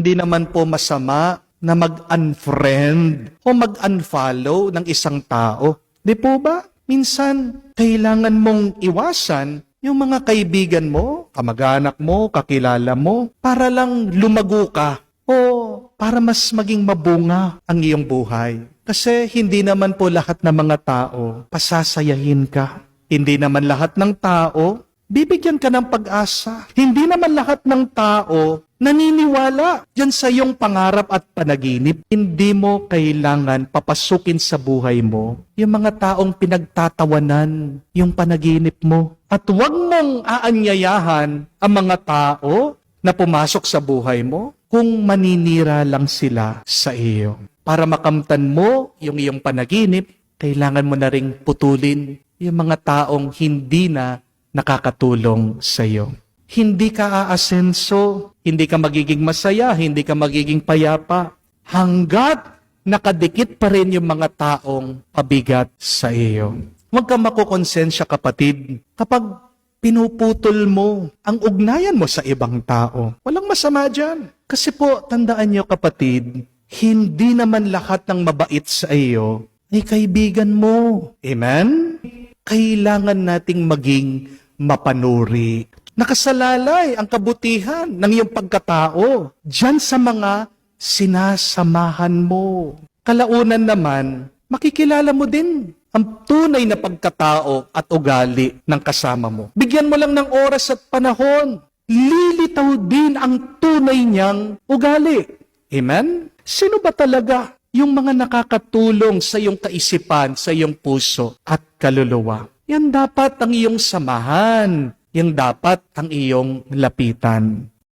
Hindi naman po masama na mag-unfriend o mag-unfollow ng isang tao. Di po ba? Minsan, kailangan mong iwasan yung mga kaibigan mo, kamag-anak mo, kakilala mo, para lang lumago ka o para mas maging mabunga ang iyong buhay. Kasi hindi naman po lahat ng mga tao pasasayahin ka. Hindi naman lahat ng tao bibigyan ka ng pag-asa. Hindi naman lahat ng tao naniniwala dyan sa iyong pangarap at panaginip. Hindi mo kailangan papasukin sa buhay mo yung mga taong pinagtatawanan yung panaginip mo. At huwag mong aanyayahan ang mga tao na pumasok sa buhay mo kung maninira lang sila sa iyo. Para makamtan mo yung iyong panaginip, kailangan mo na ring putulin yung mga taong hindi na nakakatulong sa iyo. Hindi ka aasenso, hindi ka magiging masaya, hindi ka magiging payapa, hanggat nakadikit pa rin yung mga taong pabigat sa iyo. Huwag ka makukonsensya, kapatid, kapag pinuputol mo ang ugnayan mo sa ibang tao. Walang masama dyan. Kasi po, tandaan niyo, kapatid, hindi naman lahat ng mabait sa iyo ay kaibigan mo. Amen? Kailangan nating maging mapanuri. Nakasalalay ang kabutihan ng iyong pagkatao diyan sa mga sinasamahan mo. Kalaunan naman, makikilala mo din ang tunay na pagkatao at ugali ng kasama mo. Bigyan mo lang ng oras at panahon. Lilitaw din ang tunay niyang ugali. Amen? Sino ba talaga yung mga nakakatulong sa iyong kaisipan, sa iyong puso at kaluluwa? Yan dapat ang iyong samahan. Yan dapat ang iyong lapitan.